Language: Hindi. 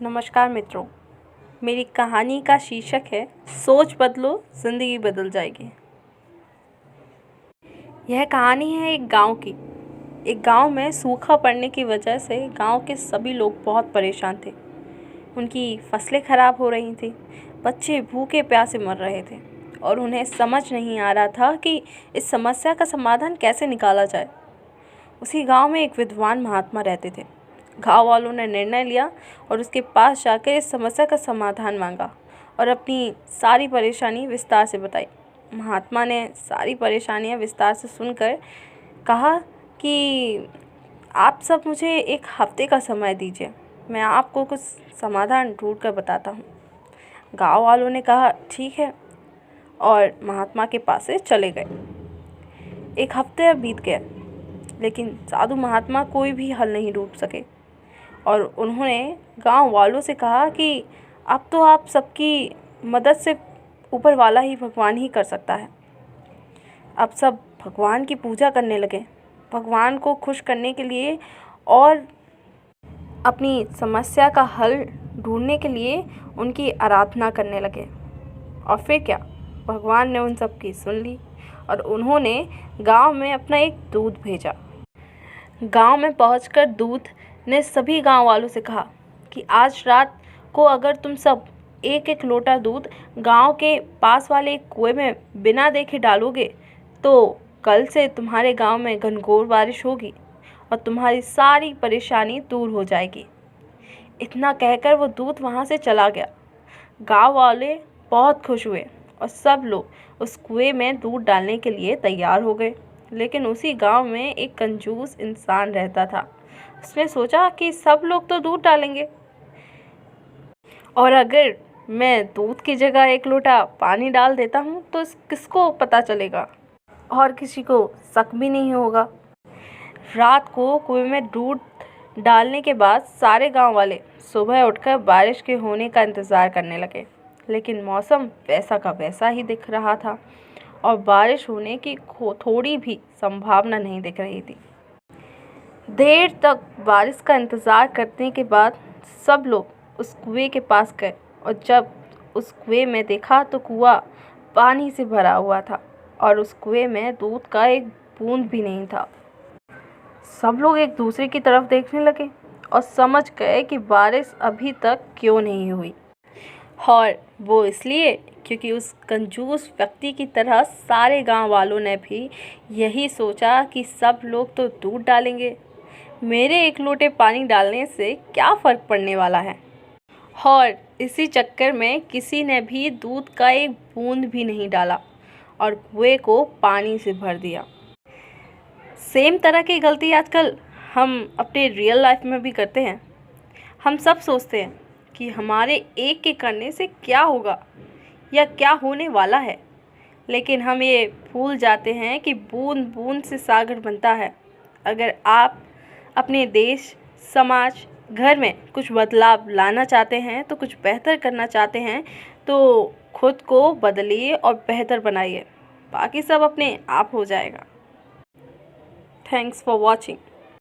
नमस्कार मित्रों, मेरी कहानी का शीर्षक है सोच बदलो ज़िंदगी बदल जाएगी। यह कहानी है एक गांव की। एक गांव में सूखा पड़ने की वजह से गांव के सभी लोग बहुत परेशान थे। उनकी फसलें खराब हो रही थीं, बच्चे भूखे प्यासे मर रहे थे और उन्हें समझ नहीं आ रहा था कि इस समस्या का समाधान कैसे निकाला जाए। उसी गांव में एक विद्वान महात्मा रहते थे। गांव वालों ने निर्णय लिया और उसके पास जाकर इस समस्या का समाधान मांगा और अपनी सारी परेशानी विस्तार से बताई। महात्मा ने सारी परेशानियां विस्तार से सुनकर कहा कि आप सब मुझे एक हफ्ते का समय दीजिए, मैं आपको कुछ समाधान ढूंढ कर बताता हूँ। गांव वालों ने कहा ठीक है और महात्मा के पास से चले गए। एक हफ्ते बीत गया, लेकिन साधु महात्मा कोई भी हल नहीं ढूंढ सके और उन्होंने गांव वालों से कहा कि अब तो आप सबकी मदद से ऊपर वाला ही भगवान ही कर सकता है। अब सब भगवान की पूजा करने लगे, भगवान को खुश करने के लिए और अपनी समस्या का हल ढूंढने के लिए उनकी आराधना करने लगे। और फिर क्या, भगवान ने उन सब की सुन ली और उन्होंने गांव में अपना एक दूत भेजा। गांव में पहुंचकर दूत ने सभी गांव वालों से कहा कि आज रात को अगर तुम सब एक एक लोटा दूध गांव के पास वाले एक कुएं में बिना देखे डालोगे तो कल से तुम्हारे गांव में घनघोर बारिश होगी और तुम्हारी सारी परेशानी दूर हो जाएगी। इतना कहकर वो दूत वहां से चला गया। गांव वाले बहुत खुश हुए और सब लोग उस कुएं में दूध डालने के लिए तैयार हो गए। लेकिन उसी गांव में एक कंजूस इंसान रहता था। उसने सोचा कि सब लोग तो दूध डालेंगे और अगर मैं दूध की जगह एक लोटा पानी डाल देता हूँ तो किसको पता चलेगा और किसी को शक भी नहीं होगा। रात को कुएं में दूध डालने के बाद सारे गांव वाले सुबह उठकर बारिश के होने का इंतज़ार करने लगे, लेकिन मौसम वैसा का वैसा ही दिख रहा था और बारिश होने की थोड़ी भी संभावना नहीं दिख रही थी। देर तक बारिश का इंतज़ार करने के बाद सब लोग उस कुएं के पास गए और जब उस कुएं में देखा तो कुआं पानी से भरा हुआ था और उस कुएं में दूध का एक बूंद भी नहीं था। सब लोग एक दूसरे की तरफ देखने लगे और समझ गए कि बारिश अभी तक क्यों नहीं हुई, और वो इसलिए क्योंकि उस कंजूस व्यक्ति की तरह सारे गांव वालों ने भी यही सोचा कि सब लोग तो दूध डालेंगे, मेरे एक लोटे पानी डालने से क्या फ़र्क पड़ने वाला है। और इसी चक्कर में किसी ने भी दूध का एक बूंद भी नहीं डाला और कुएं को पानी से भर दिया। सेम तरह की गलती आजकल हम अपने रियल लाइफ में भी करते हैं। हम सब सोचते हैं कि हमारे एक के करने से क्या होगा या क्या होने वाला है, लेकिन हम ये भूल जाते हैं कि बूंद बूंद से सागर बनता है। अगर आप अपने देश, समाज, घर में कुछ बदलाव लाना चाहते हैं, तो कुछ बेहतर करना चाहते हैं, तो खुद को बदलिए और बेहतर बनाइए, बाकी सब अपने आप हो जाएगा। Thanks for watching.